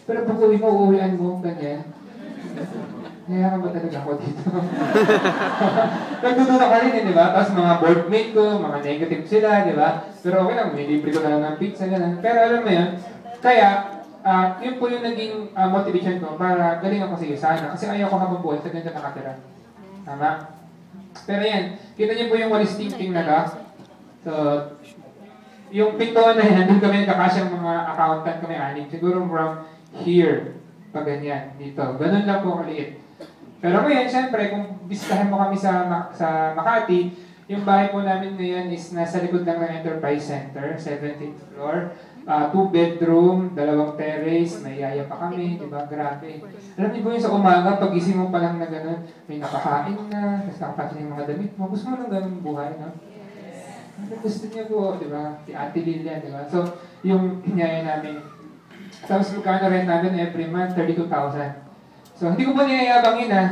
Pero pag uwi mo, uuwian mo, ganyan. Kaya ba talaga ako dito? Nagdududa ka rin, di ba? Tapos mga boardmate ko, mga negative sila, di ba? Pero okay lang, nilibre ko na lang ng pizza, gano'n. Pero alam mo yun, kaya, yun po yung naging motivation ko para galing ako sa iyo sana. Kasi ayaw ko habang buhay sa ganyan nakatira. Tama? Pero yan, kita niyo po yung walis thinking na ka. So, yung pintuan na yan, doon kami nagkakasyang mga accountant kami anim. Siguro from here, pag ganyan, dito. Ganun lang po kaliit. Pero ngayon, syempre, kung bisitahin mo kami sa Makati, yung bahay po namin ngayon is nasa likod lang ng Enterprise Center, 17th floor. 2 bedroom, 2 terrace, may yaya pa kami, di ba? Grabe. Alam niyo po yung sa umaga, pagising mo pa lang na gano'n, may nakakain na, tapos nakapasok yung mga damit mo. Gusto mo ng gano'ng buhay, no? Gusto niya po, di ba? Si Ate Lilian, di ba? So, yung yaya namin, tapos magkano rent namin every month, 32,000. So, hindi ko po niyayabangin ha.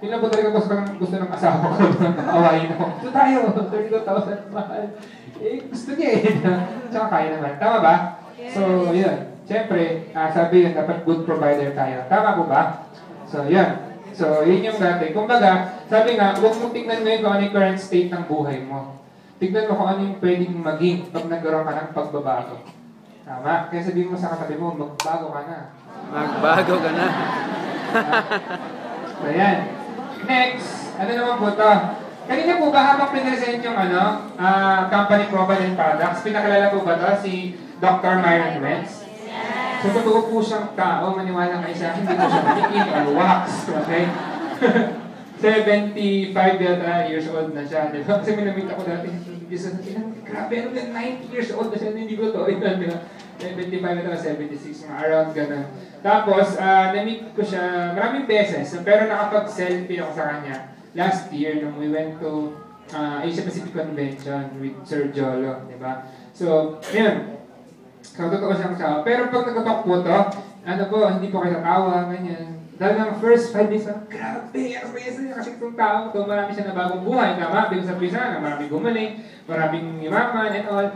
Yun lang po talaga gusto ng asawa ko. Awayin ako. So tayo, 32,000 mahal. Eh, gusto niya eh. Tsaka kaya naman. Tama ba? So, yun. Siyempre, sabi yun, dapat good provider tayo. Tama po ba? So, yun. So, yun yung dati. Kumbaga, sabi nga, huwag mo tignan ngayon kung ano yung current state ng buhay mo. Tignan mo kung ano yung pwedeng maging pag nagkaroon ka ng pagbabago. Tama? Kaya sabihin mo sa katabi mo, magbago ka na. Magbago ka na. So, yan. Next, ano naman po ito? Kanina po ba habang pinresent yung company profile and products, pinakilala po ba ito si Dr. Myron Wentz? So, totoo po siyang tao, maniwala kayo sa akin, hindi po siya manikin or wax, okay? 75 years old na siya, di ba? Kasi minamit ako dati, grabe, ano ba, 90 years old na siya, hindi ko to, di ba? 75 ito, 76, mga around ganun. Tapos, na-meet ko siya maraming beses, pero nakapag-selfie ako sa kanya last year nung we went to Asia Pacific Convention with Sir Jolo, di ba? So, yun. So, totoo siyang tao. Pero pag nagkatalk po to, ano po, hindi po kayo natawa, ganyan. Dahil ng first 5 days, grabe, ang saya-saya kasi itong tao to, marami siya na bagong buhay, tama? Bilang sa pisa na maraming gumaling, maraming imaman and all.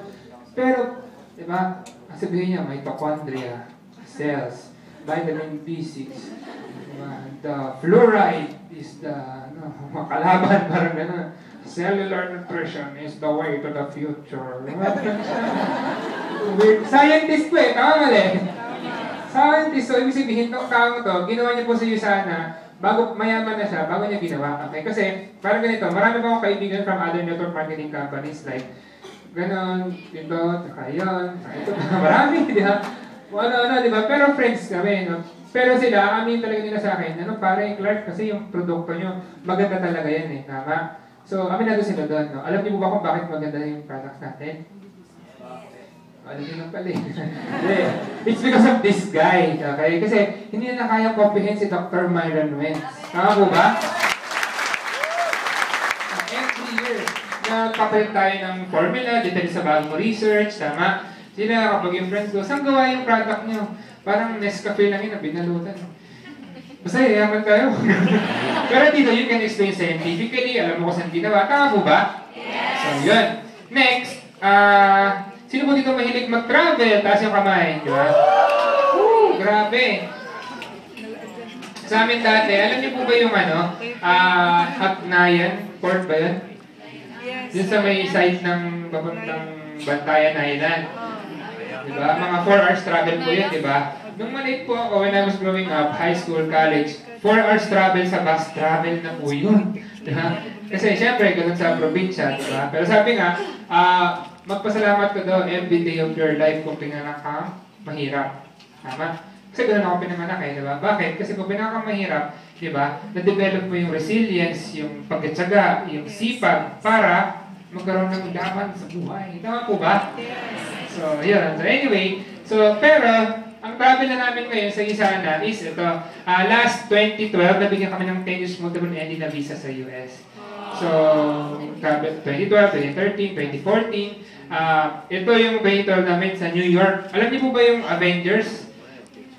Pero, di ba, sabihin niya, mitochondria, cells, vitamin B6, the fluoride is the makalaban, parang gano'n. Cellular nutrition is the way to the future. Scientist po eh, tama mali. Scientist, so ibig sabihin, itong tao to, ginawa niya po sa Usana, bago mayaman na siya, bago niya ginawa. Okay? Kasi, parang ganito, marami pa akong kaibigan from other network marketing companies like ganon, ito, saka yun, saka ito, marami, di ba? Ano, di ba? Pero friends kami, no? Pero sila, amin talaga nila sa akin, ano, pare, Clark, kasi yung produkto nyo, maganda talaga yan eh, tama? So, aminado sila doon, no? Alam niyo po ba kung bakit maganda yung products natin? Alam niyo lang pala eh. It's because of this guy, okay? Kasi hindi na kaya comprehend si Dr. Myron Wentz. Tama po ba? Every year, nagpapalit tayo ng formula, depende sa bagong research, tama? Sila, kapag yung friends ko, saan gawa yung product nyo? Parang Nescafe lang yun, binalutan. Basta yaman tayo. Pero dito, you can explain scientifically, alam mo kung saan ginawa. Tama po ba? Yes! So, yun. Next, sino po dito mahilig mag-travel? Taas yung kamay, di ba? Woo! Grabe! Sa amin dati, alam niyo po ba yung Hagnayan? Port ba yun? Dun sa may site ng Bantayan Island. Diba? Mga 4 hours travel po yun, diba? Nung maliit po ako, when I was growing up, high school, college, 4 hours travel sa bus travel na po yun. Diba? Kasi syempre, ganun sa probinsya, diba? Pero sabi nga, magpasalamat ka daw every day of your life kung pinanganak ka, mahirap. Tama? Kasi ganun ako pinanganak eh, diba? Bakit? Kasi kung pinanganak ka mahirap, diba? Na-develop mo yung resilience, yung pagkatsaga, yung sipag, para magkaroon ng laban sa buhay. Tama po ba? So, yun. So, anyway, pero, ang travel na namin ngayon sa Usana is ito. Last 2012, nabigyan kami ng 10 years multiple entry na visa sa US. So, 2012, 2013, 2014. Ito yung 2012 namin sa New York. Alam niyo po ba yung Avengers?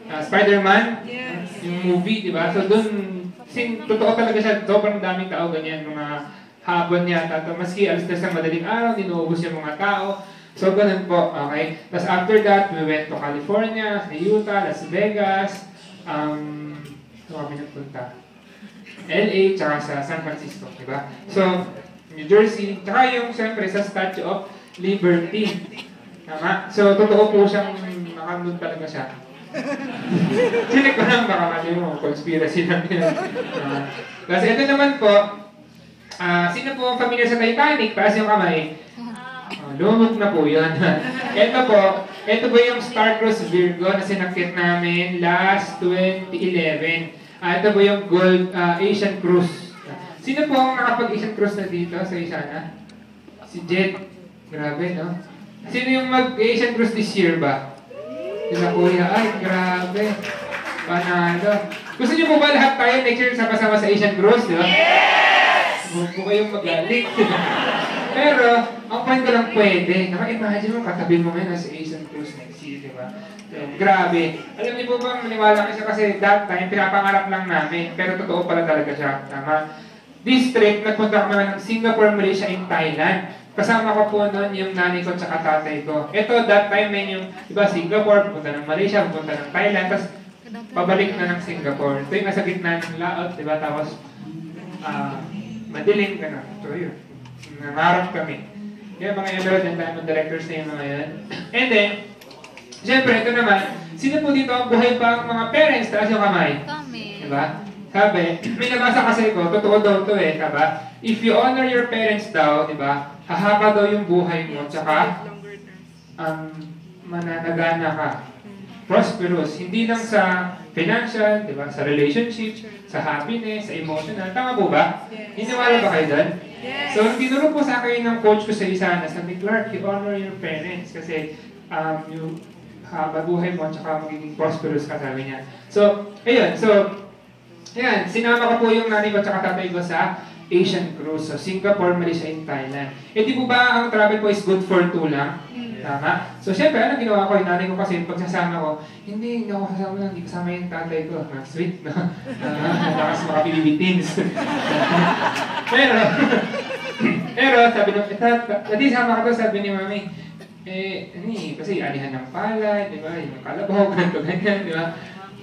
Spider-Man? Yes. Yung movie, di ba? So, dun, totoo talaga siya. Sobrang daming tao, ganyan, mga hapon yata. Maski alas na sa madaling araw, dinuubos yung mga tao. So, ganun po, okay? Tapos after that, we went to California, sa Utah, Las Vegas, saan kami nagpunta? LA, tsaka sa San Francisco, di ba? So, New Jersey, tsaka yung, siyempre, sa Statue of Liberty. Tama? So, totoo po siyang nakandun talaga siya. Sinig ko lang, baka mali mo, conspiracy lang yun. Kasi ito naman po, sino po ang familiar sa Titanic? Taas yung kamay. Lumog na po yun. ito po yung Star-Crossed Virgo na sinakit namin last 2011. Ito po yung Gold Asian Cruise. Sino po ang nakapag-Asian Cruise na dito sa Isana? Si Jet. Grabe, no? Sino yung mag-Asian Cruise this year ba? Sila kuya, ay, grabe. Panalo. Gusto niyo po ba lahat tayo next year sama-sama sa Asian Cruise, di ba? Yes! Huwag po kayong magaling. Pero, ang point ko lang pwede. Naka-imagine mo, katabi mo ngayon sa Asian Cruise next year, di ba? Grabe. Alam niyo po ba, maniwala kayo kasi that time, pinapangarap lang namin. Pero totoo pala talaga siya. Tama? This trip, nagpunta kami ng Singapore, Malaysia, and Thailand. Kasama ko po noon yung nanay ko at tatay ko. Ito, that time na yung, diba, Singapore, pupunta ng Malaysia, pupunta ng Thailand, tapos pabalik na ng Singapore. Ito yung nasa gitna ng laot, diba, tapos madilim ka na. So yun, nangarap kami. Kaya mga Emerald and Diamond Directors na yung mga yan. And then, siyempre, ito naman, sino po dito ang buhay pa ang mga parents? Taas yung kamay. Kami. Diba? Sabi, may nabasa kasi ko, totoo daw ito eh, diba? If you honor your parents daw, diba, hahaba daw yung buhay mo, tsaka mananagana ka. Prosperous. Hindi lang sa financial, diba, sa relationship, sa happiness, sa emotional. Tama po ba? Yes. Hiniwala ba kayo doon? Yes. So, tinuro po sa akin ng coach ko sa isa na sabi, Clark, you honor your parents kasi yung haba buhay mo, tsaka magiging prosperous ka, sabi niya. So, ayun. So, ayan, sinama ko po yung nanay ko tsaka tatay ko sa Asian Cruise. So, Singapore, Malaysia, and Thailand. Eh, di po ba ang travel po is good for 2 lang? Tama? So, syempre, anong ginawa ko? Yung nanay ko kasi, pagsasama ko, hindi ako kasama lang, hindi kasama yung tatay ko. Sweet, no? Nakas mga Philippines. pero, sabi nung, dati sama ka to, sabi ni mami, kasi alihan ng palay, di ba? Yung kalabaw, ganito, ganyan, di ba?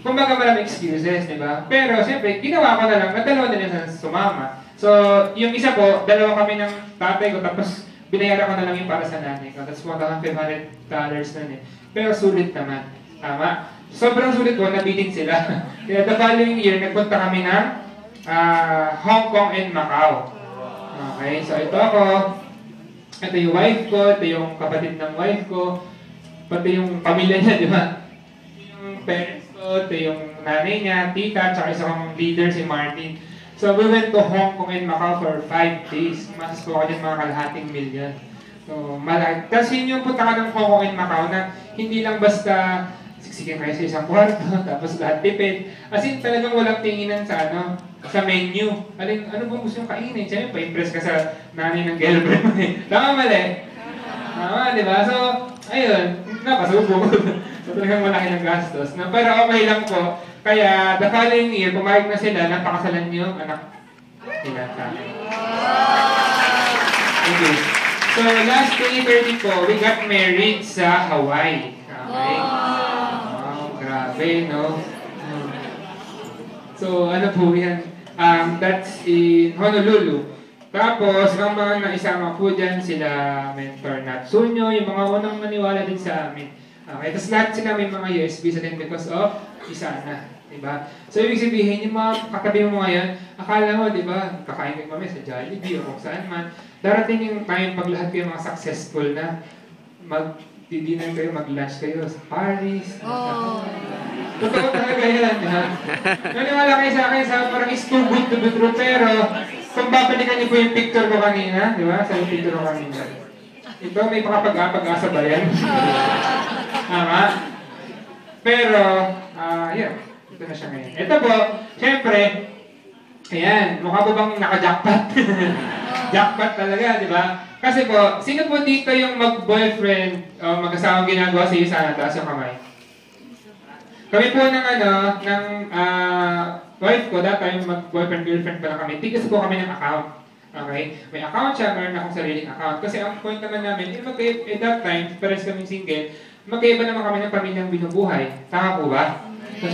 Kumbaga maraming excuses, di ba? Pero, siyempre, ginawa ko na lang, nagdalawa na lang sumama. So, yung isa po, dalawa kami ng tatay ko, tapos binayaran ko na lang yung para sa nanay ko. Tapos $1,500 nun eh. Pero sulit naman. Tama? Sobrang sulit ko, nabitin sila. Kaya the following year, nagpunta kami ng Hong Kong and Macau. Okay, so ito ako. Ito yung wife ko, ito yung kapatid ng wife ko, pati yung pamilya niya, di ba? Yung parents ko, ito yung nanay niya, tita, tsaka isa kong leader, si Martin. So, we went to Hong Kong and Macau for 5 days. Mas po ako dyan mga kalahating milyon. So, malaki. Kasi yun yung punta ka ng Hong Kong and Macau na hindi lang basta siksikin kayo sa isang kwarto, tapos lahat tipid. As in, talagang walang tinginan sa sa menu. Ano bang gusto yung kainin? Siyempre, pa-impress ka sa nanay ng girlfriend mo eh. Tama mali? Tama, di ba? So, ayun, napasubok. So, talagang malaki ng gastos. Pero okay lang po. Kaya, the following year, pumayag na sila, napakasalan yung anak nila sa akin. Okay. So, last 2030 po, we got married sa Hawaii. Okay? Wow, grabe, no? So, ano po yan? That's in Honolulu. Tapos, ang mga naisama po dyan, sila Mentor Natsunyo, yung mga unang maniwala din sa amin. Okay, tapos lahat sila may mga USB sa din because of Isana. Diba? So, ibig sabihin, yung mga katabi mo ngayon, akala mo, diba, kakain kayo mamaya sa Jollibee o kung saan man, darating yung time pag lahat kayo mga successful na mag-dinner kayo, mag-lunch kayo sa Paris. Totoo talaga yan, ha? Naniwala kayo sa akin, sa parang it's too good to be true, pero kung babalikan niyo po yung picture ko kanina, di ba? Sa yung picture ko kanina. Ito, may pag-asa ba yan? Tama? Pero, yeah. Ito na siya ngayon. Ito po, syempre, ayan, mukha po bang naka-jackpot? Jackpot talaga, di ba? Kasi po, sino po dito yung mag-boyfriend o mag-asawang ginagawa sa iyo sana? Taas yung kamay. Kami po ng wife ko, dati yung mag-boyfriend-girlfriend pa lang kami, tigas po kami ng account. Okay? May account siya, meron akong sariling account. Kasi ang point naman namin, at that time, pares kaming single, magkaiba naman kami ng pamilyang binubuhay. Tama po ba? So,